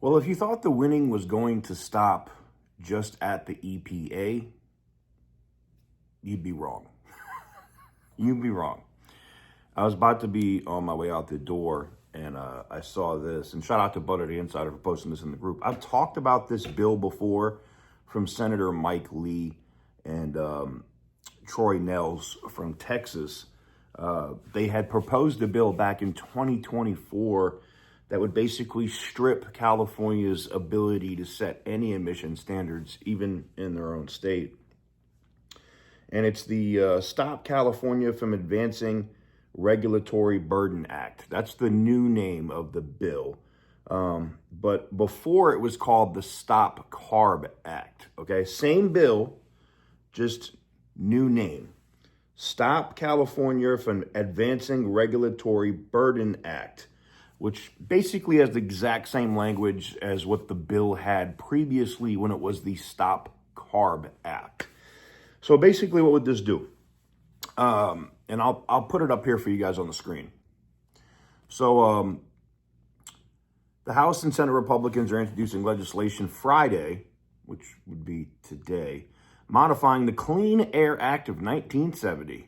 Well, if you thought the winning was going to stop just at the EPA, you'd be wrong. You'd be wrong. I was about to be on my way out the door and I saw this. And shout out to Butter the Insider for posting this in the group. I've talked about this bill before from Senator Mike Lee and Troy Nehls from Texas. They had proposed a bill back in 2024 that would basically strip California's ability to set any emission standards, even in their own state. And it's the Stop California from Advancing Regulatory Burden Act. That's the new name of the bill. But before it was called the Stop CARB Act. Okay, same bill, just new name. Stop California from Advancing Regulatory Burden Act, which basically has the exact same language as what the bill had previously when it was the Stop CARB Act. So basically, what would this do? And I'll put it up here for you guys on the screen. So the House and Senate Republicans are introducing legislation Friday, which would be today, modifying the Clean Air Act of 1970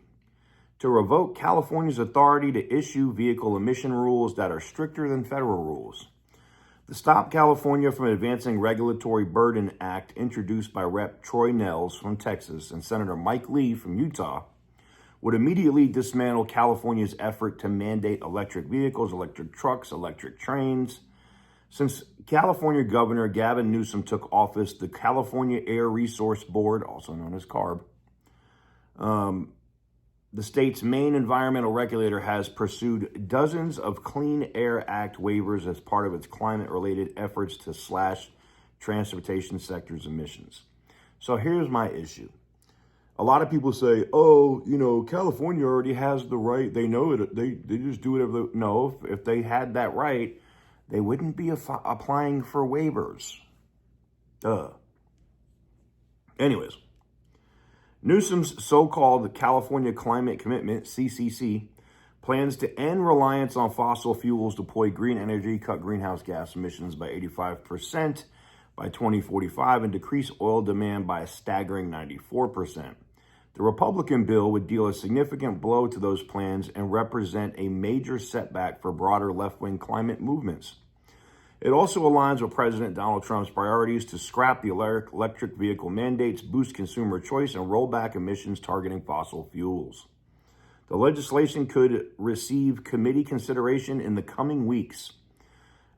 to revoke California's authority to issue vehicle emission rules that are stricter than federal rules. The Stop California from Advancing Regulatory Burden Act, introduced by Rep. Troy Nehls from Texas and Senator Mike Lee from Utah, would immediately dismantle California's effort to mandate electric vehicles, electric trucks, electric trains. Since California Governor Gavin Newsom took office, the California Air Resource Board, also known as CARB, the state's main environmental regulator, has pursued dozens of Clean Air Act waivers as part of its climate-related efforts to slash transportation sector's emissions. So here's my issue. A lot of people say, oh, California already has the right. They know it. They just do whatever. No, if they had that right, they wouldn't be applying for waivers. Duh. Anyways, Newsom's so-called California Climate Commitment, CCC, plans to end reliance on fossil fuels, deploy green energy, cut greenhouse gas emissions by 85% by 2045, and decrease oil demand by a staggering 94%. The Republican bill would deal a significant blow to those plans and represent a major setback for broader left-wing climate movements. It also aligns with President Donald Trump's priorities to scrap the electric vehicle mandates, boost consumer choice, and roll back emissions targeting fossil fuels. The legislation could receive committee consideration in the coming weeks.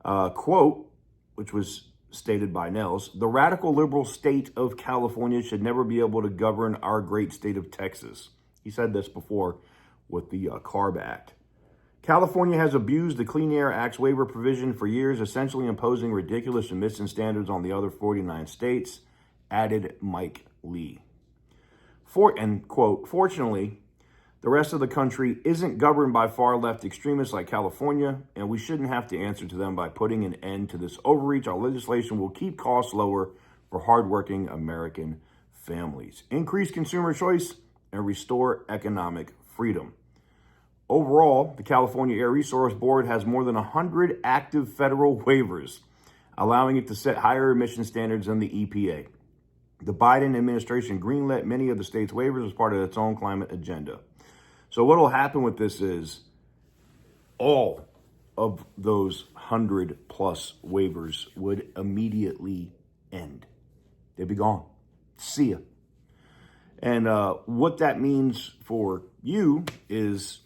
Quote, which was stated by Nehls, the radical liberal state of California should never be able to govern our great state of Texas. He said this before with the CARB Act. California has abused the Clean Air Act's waiver provision for years, essentially imposing ridiculous emission standards on the other 49 states, added Mike Lee. Fortunately, the rest of the country isn't governed by far-left extremists like California, and we shouldn't have to answer to them by putting an end to this overreach. Our legislation will keep costs lower for hardworking American families, increase consumer choice, and restore economic freedom. Overall, the California Air Resource Board has more than 100 active federal waivers, allowing it to set higher emission standards than the EPA. The Biden administration greenlit many of the state's waivers as part of its own climate agenda. So what will happen with this is all of those 100+ waivers would immediately end. They'd be gone. See ya. And what that means for you is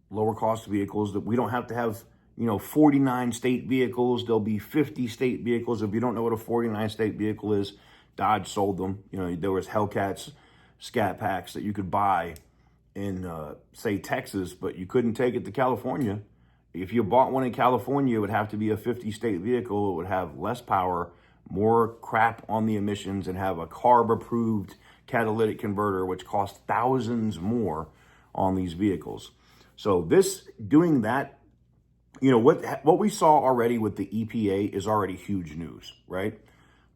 lower cost vehicles, that we don't have to have, 49 state vehicles. There'll be 50 state vehicles. If you don't know what a 49 state vehicle is, Dodge sold them. There was Hellcats, Scat Packs that you could buy in, say, Texas, but you couldn't take it to California. If you bought one in California, it would have to be a 50-state vehicle. It would have less power, more crap on the emissions, and have a CARB-approved catalytic converter, which costs thousands more on these vehicles. So doing that, what we saw already with the EPA is already huge news, right?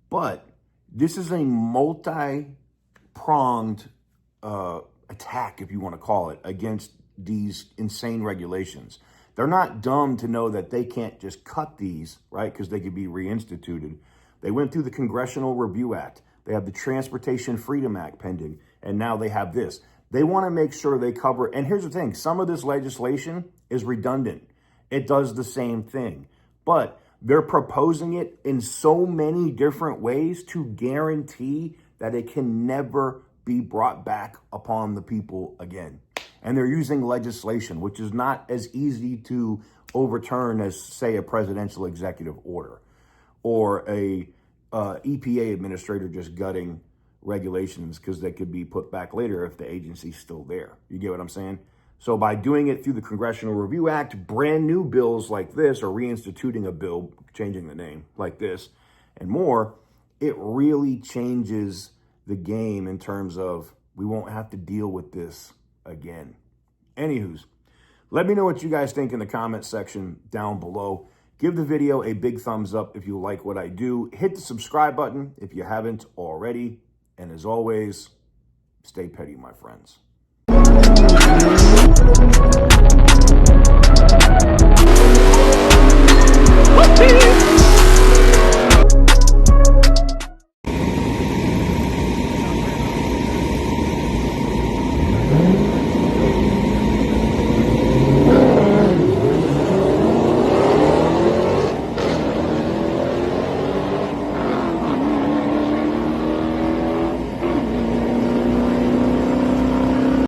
But this is a multi-pronged attack, if you want to call it, against these insane regulations. They're not dumb to know that they can't just cut these, right? Because they could be reinstituted. They went through the Congressional Review Act. They have the Transportation Freedom Act pending. And now they have this. They want to make sure they cover. And here's the thing. Some of this legislation is redundant. It does the same thing. But they're proposing it in so many different ways to guarantee that it can never be brought back upon the people again. And they're using legislation, which is not as easy to overturn as, say, a presidential executive order or a EPA administrator just gutting regulations because they could be put back later if the agency's still there. You get what I'm saying? So by doing it through the Congressional Review Act, brand new bills like this, or reinstituting a bill, changing the name like this, and more, it really changes the game in terms of we won't have to deal with this again. Anywho's, let me know what you guys think in the comment section down below. Give the video a big thumbs up if you like what I do. Hit the subscribe button if you haven't already. And as always, stay petty, my friends.